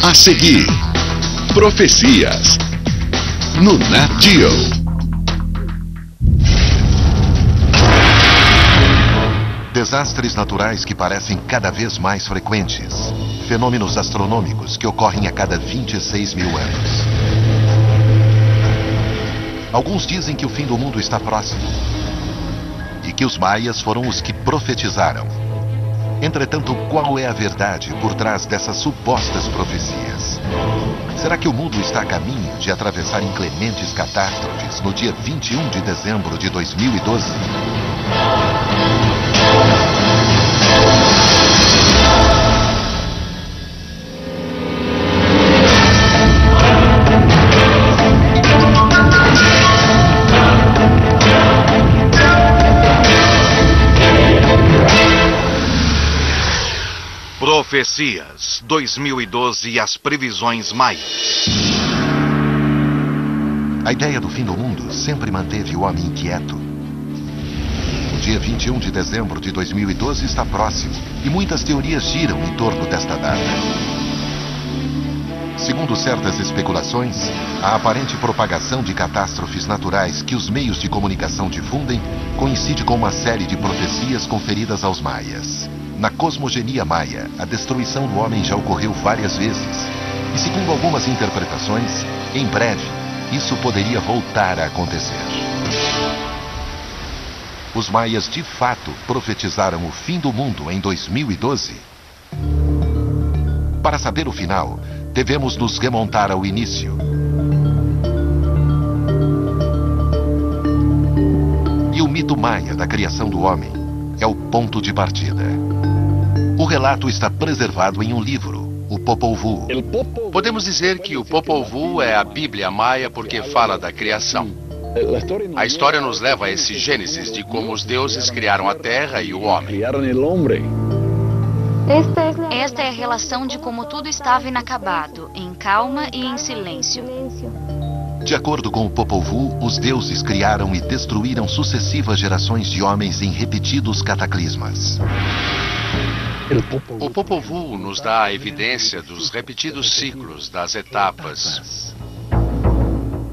A seguir, profecias no Nat Geo. Desastres naturais que parecem cada vez mais frequentes. Fenômenos astronômicos que ocorrem a cada 26 mil anos. Alguns dizem que o fim do mundo está próximo. E que os maias foram os que profetizaram. Entretanto, qual é a verdade por trás dessas supostas profecias? Será que o mundo está a caminho de atravessar inclementes catástrofes no dia 21 de dezembro de 2012? Profecias 2012 e as previsões maias. A ideia do fim do mundo sempre manteve o homem inquieto. O dia 21 de dezembro de 2012 está próximo e muitas teorias giram em torno desta data. Segundo certas especulações, a aparente propagação de catástrofes naturais que os meios de comunicação difundem coincide com uma série de profecias conferidas aos maias. Na cosmogenia maia, a destruição do homem já ocorreu várias vezes. E segundo algumas interpretações, em breve, isso poderia voltar a acontecer. Os maias de fato profetizaram o fim do mundo em 2012? Para saber o final, devemos nos remontar ao início. E o mito maia da criação do homem é o ponto de partida. O relato está preservado em um livro, o Popol Vuh. Podemos dizer que o Popol Vuh é a Bíblia maia porque fala da criação. A história nos leva a esse Gênesis de como os deuses criaram a terra e o homem. Esta é a relação de como tudo estava inacabado, em calma e em silêncio. De acordo com o Popol Vuh, os deuses criaram e destruíram sucessivas gerações de homens em repetidos cataclismas. O Popol Vuh nos dá a evidência dos repetidos ciclos das etapas.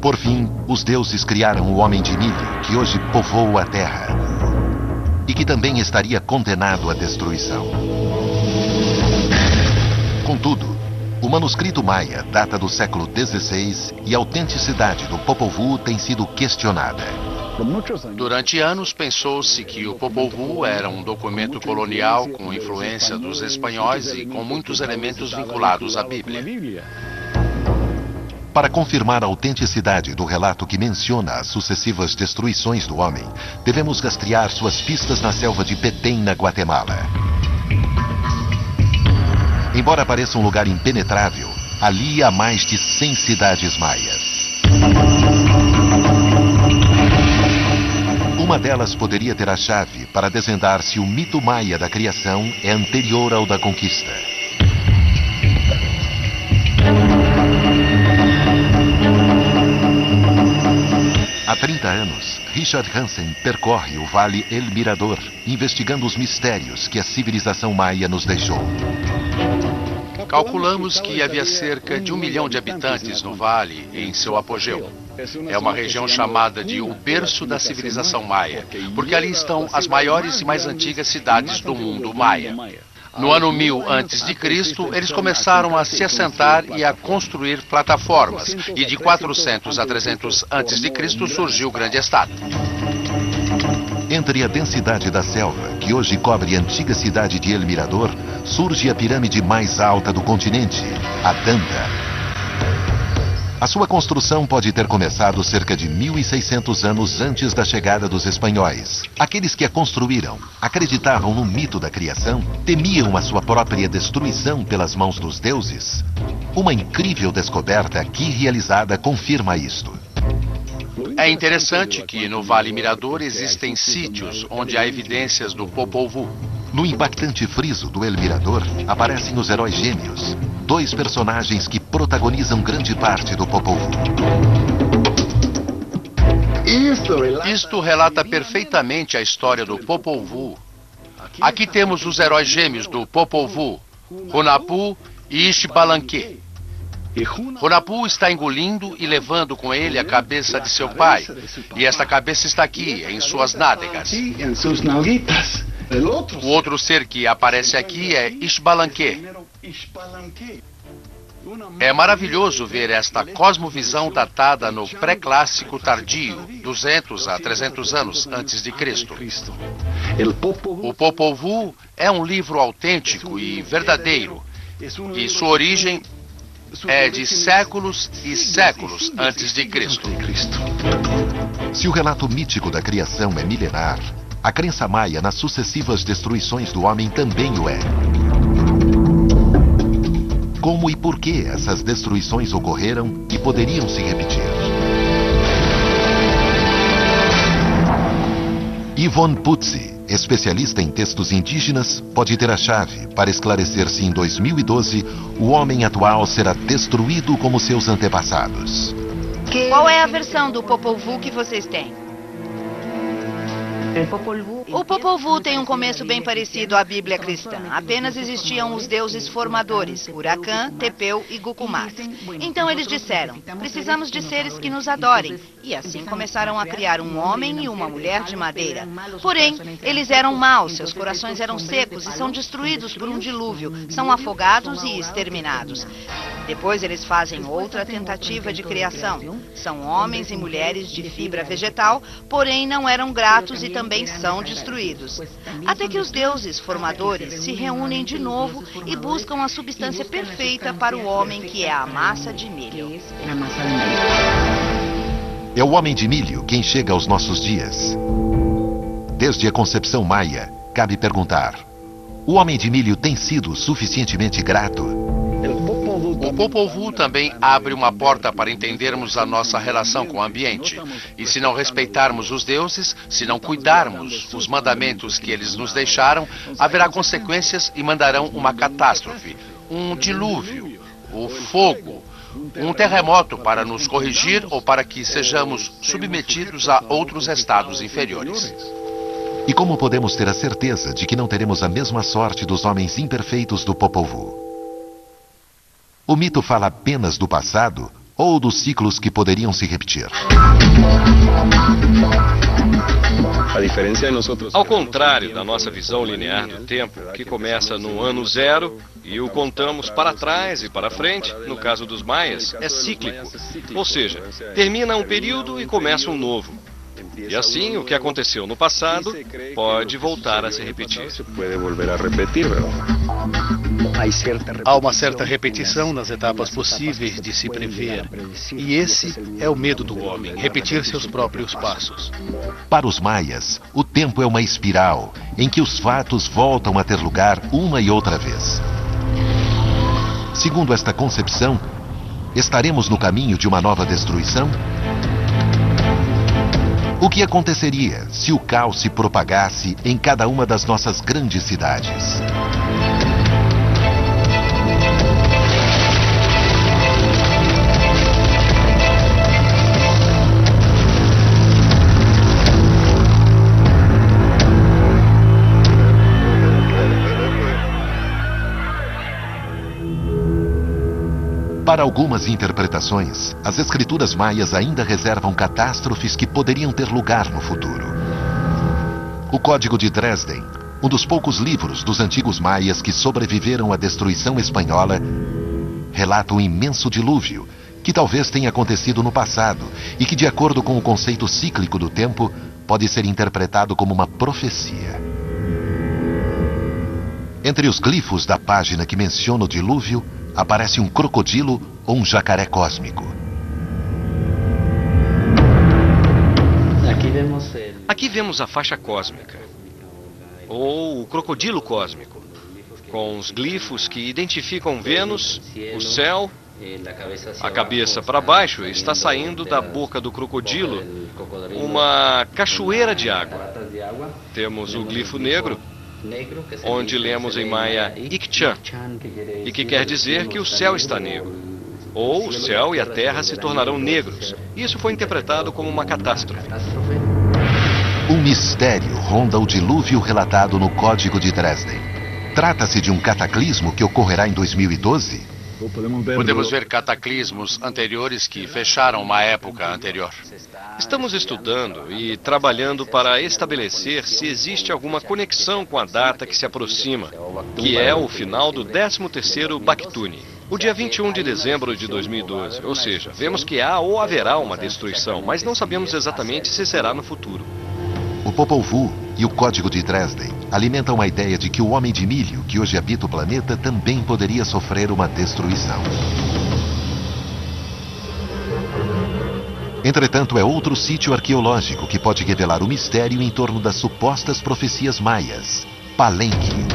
Por fim, os deuses criaram o homem de milho, que hoje povoa a terra. E que também estaria condenado à destruição. Contudo, o manuscrito maia data do século XVI e a autenticidade do Popol Vuh tem sido questionada. Durante anos pensou-se que o Popol Vuh era um documento colonial com influência dos espanhóis e com muitos elementos vinculados à Bíblia. Para confirmar a autenticidade do relato que menciona as sucessivas destruições do homem, devemos rastrear suas pistas na selva de Petén, na Guatemala. Embora pareça um lugar impenetrável, ali há mais de 100 cidades maias. Uma delas poderia ter a chave para desvendar se o mito maia da criação é anterior ao da conquista. Há 30 anos, Richard Hansen percorre o Vale El Mirador, investigando os mistérios que a civilização maia nos deixou. Calculamos que havia cerca de 1 milhão de habitantes no vale em seu apogeu. É uma região chamada de o berço da civilização maia, porque ali estão as maiores e mais antigas cidades do mundo maia. No ano 1000 a.C., eles começaram a se assentar e a construir plataformas, e de 400 a 300 a.C. surgiu o grande estado. Entre a densidade da selva, que hoje cobre a antiga cidade de El Mirador, surge a pirâmide mais alta do continente, a Danda. A sua construção pode ter começado cerca de 1.600 anos antes da chegada dos espanhóis. Aqueles que a construíram acreditavam no mito da criação, temiam a sua própria destruição pelas mãos dos deuses. Uma incrível descoberta aqui realizada confirma isto. É interessante que no Vale Mirador existem sítios onde há evidências do Popol Vuh. No impactante friso do El Mirador, aparecem os heróis gêmeos, 2 personagens que protagonizam grande parte do Popol Vuh. Isto relata perfeitamente a história do Popol Vuh. Aqui temos os heróis gêmeos do Popol Vuh, Hunahpu e Xbalanque. Hunapu está engolindo e levando com ele a cabeça de seu pai. E esta cabeça está aqui, em suas nádegas. O outro ser que aparece aqui é Ixbalanque. É maravilhoso ver esta cosmovisão datada no pré-clássico tardio, 200 a 300 anos antes de Cristo. O Popol Vuh é um livro autêntico e verdadeiro, e sua origem é de séculos e séculos antes de Cristo. Se o relato mítico da criação é milenar, a crença maia nas sucessivas destruições do homem também o é. Como e por que essas destruições ocorreram e poderiam se repetir? Yvonne Putzi, especialista em textos indígenas, pode ter a chave para esclarecer se em 2012 o homem atual será destruído como seus antepassados. Qual é a versão do Popol Vuh que vocês têm? O Popol Vuh tem um começo bem parecido à Bíblia cristã. Apenas existiam os deuses formadores, Huracan, Tepeu e Gucumat. Então eles disseram, precisamos de seres que nos adorem. E assim começaram a criar um homem e uma mulher de madeira. Porém, eles eram maus, seus corações eram secos e são destruídos por um dilúvio. São afogados e exterminados. Depois eles fazem outra tentativa de criação. São homens e mulheres de fibra vegetal, porém não eram gratos e também são destruídos. Até que os deuses formadores se reúnem de novo e buscam a substância perfeita para o homem, que é a massa de milho. É o homem de milho quem chega aos nossos dias. Desde a concepção maia, cabe perguntar: o homem de milho tem sido suficientemente grato? O Popol Vuh também abre uma porta para entendermos a nossa relação com o ambiente. E se não respeitarmos os deuses, se não cuidarmos os mandamentos que eles nos deixaram, haverá consequências e mandarão uma catástrofe, um dilúvio, o fogo, um terremoto para nos corrigir ou para que sejamos submetidos a outros estados inferiores. E como podemos ter a certeza de que não teremos a mesma sorte dos homens imperfeitos do Popol Vuh? O mito fala apenas do passado ou dos ciclos que poderiam se repetir? Ao contrário da nossa visão linear do tempo, que começa no ano zero e o contamos para trás e para frente, no caso dos maias, é cíclico. Ou seja, termina um período e começa um novo. E assim, o que aconteceu no passado pode voltar a se repetir. Há uma certa repetição nas etapas possíveis de se prever. E esse é o medo do homem, repetir seus próprios passos. Para os maias, o tempo é uma espiral em que os fatos voltam a ter lugar uma e outra vez. Segundo esta concepção, estaremos no caminho de uma nova destruição? O que aconteceria se o caos se propagasse em cada uma das nossas grandes cidades? Para algumas interpretações, as escrituras maias ainda reservam catástrofes que poderiam ter lugar no futuro. O Código de Dresden, um dos poucos livros dos antigos maias que sobreviveram à destruição espanhola, relata um imenso dilúvio que talvez tenha acontecido no passado e que, de acordo com o conceito cíclico do tempo, pode ser interpretado como uma profecia. Entre os glifos da página que menciona o dilúvio, aparece um crocodilo ou um jacaré cósmico. Aqui vemos a faixa cósmica, ou o crocodilo cósmico, com os glifos que identificam Vênus, o céu. A cabeça para baixo está saindo da boca do crocodilo uma cachoeira de água. Temos o glifo negro, onde lemos em maia Ictxan, e que quer dizer que o céu está negro, ou o céu e a terra se tornarão negros. Isso foi interpretado como uma catástrofe. Um mistério ronda o dilúvio relatado no Código de Dresden. Trata-se de um cataclismo que ocorrerá em 2012? Podemos ver cataclismos anteriores que fecharam uma época anterior. Estamos estudando e trabalhando para estabelecer se existe alguma conexão com a data que se aproxima, que é o final do 13º Baktuni, o dia 21 de dezembro de 2012. Ou seja, vemos que há ou haverá uma destruição, mas não sabemos exatamente se será no futuro. O Popol Vuh e o Código de Dresden alimentam a ideia de que o homem de milho que hoje habita o planeta também poderia sofrer uma destruição. Entretanto, é outro sítio arqueológico que pode revelar o mistério em torno das supostas profecias maias, Palenque.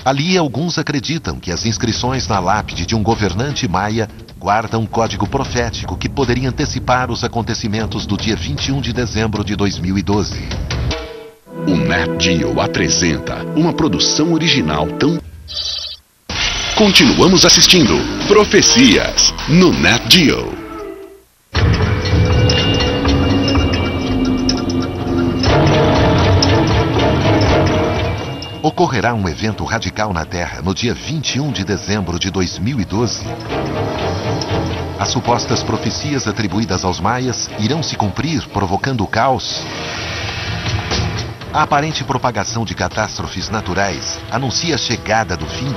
Ali, alguns acreditam que as inscrições na lápide de um governante maia guardam um código profético que poderia antecipar os acontecimentos do dia 21 de dezembro de 2012. O Nat Geo apresenta uma produção original tão... Continuamos assistindo Profecias no Nat Geo. Ocorrerá um evento radical na Terra no dia 21 de dezembro de 2012. As supostas profecias atribuídas aos maias irão se cumprir, provocando o caos. A aparente propagação de catástrofes naturais anuncia a chegada do fim.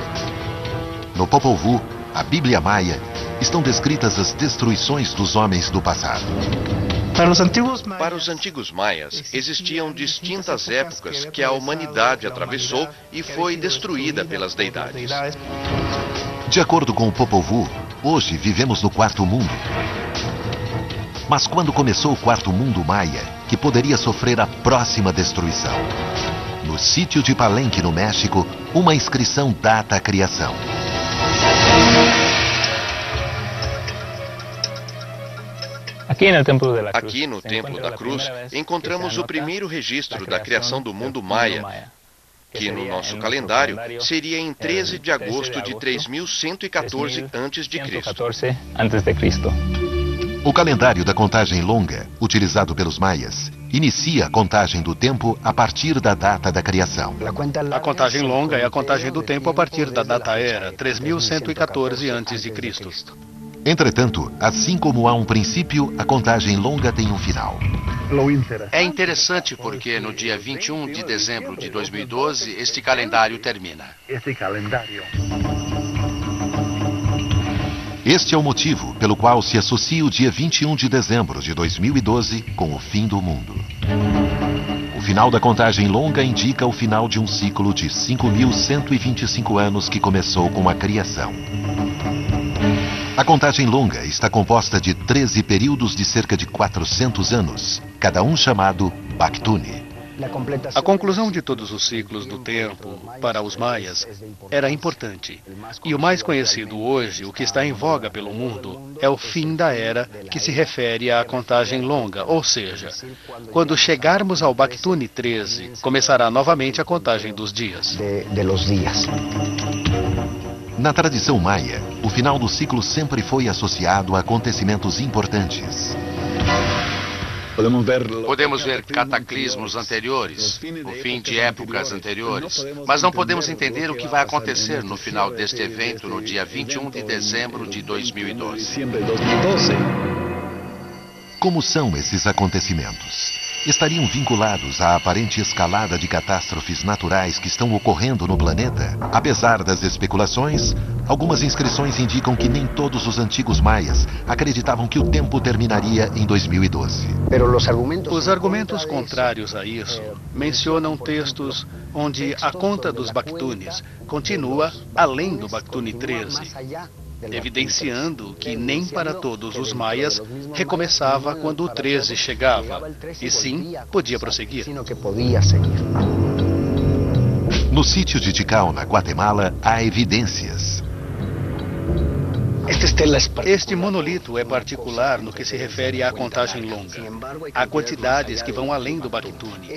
No Popol Vuh, a Bíblia Maia, estão descritas as destruições dos homens do passado. Para os antigos maias, existiam distintas épocas que a humanidade atravessou e foi destruída pelas deidades. De acordo com o Popol Vuh, hoje vivemos no Quarto Mundo. Mas quando começou o Quarto Mundo Maia, que poderia sofrer a próxima destruição? No sítio de Palenque, no México, uma inscrição data a criação. Aqui no Templo da Cruz, encontramos o primeiro registro da criação do mundo maia, que no nosso calendário seria em 13 de agosto de 3114 a.C. O calendário da contagem longa, utilizado pelos maias, inicia a contagem do tempo a partir da data da criação. A contagem longa é a contagem do tempo a partir da data era 3114 a.C. Entretanto, assim como há um princípio, a contagem longa tem um final. É interessante porque no dia 21 de dezembro de 2012, este calendário termina. Este é o motivo pelo qual se associa o dia 21 de dezembro de 2012 com o fim do mundo. O final da contagem longa indica o final de um ciclo de 5.125 anos que começou com a criação. A contagem longa está composta de 13 períodos de cerca de 400 anos, cada um chamado Baktuni. A conclusão de todos os ciclos do tempo, para os maias, era importante. E o mais conhecido hoje, o que está em voga pelo mundo, é o fim da era que se refere à contagem longa, ou seja, quando chegarmos ao Baktuni 13, começará novamente a contagem dos dias. Na tradição maia, o final do ciclo sempre foi associado a acontecimentos importantes. Podemos ver cataclismos anteriores, o fim de épocas anteriores, mas não podemos entender o que vai acontecer no final deste evento no dia 21 de dezembro de 2012. Como são esses acontecimentos? Estariam vinculados à aparente escalada de catástrofes naturais que estão ocorrendo no planeta? Apesar das especulações, algumas inscrições indicam que nem todos os antigos maias acreditavam que o tempo terminaria em 2012. Os argumentos contrários a isso mencionam textos onde a conta dos Baktunis continua além do Baktuni 13. Evidenciando que nem para todos os maias recomeçava quando o 13 chegava, e sim podia prosseguir. No sítio de Tikal, na Guatemala, há evidências. Este monolito é particular no que se refere à contagem longa. Há quantidades que vão além do Baktuni.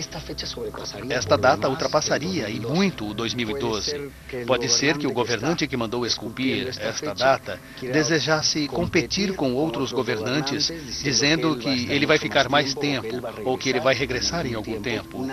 Esta data ultrapassaria e muito o 2012. Pode ser que o governante que mandou esculpir esta data desejasse competir com outros governantes, dizendo que ele vai ficar mais tempo ou que ele vai regressar em algum tempo.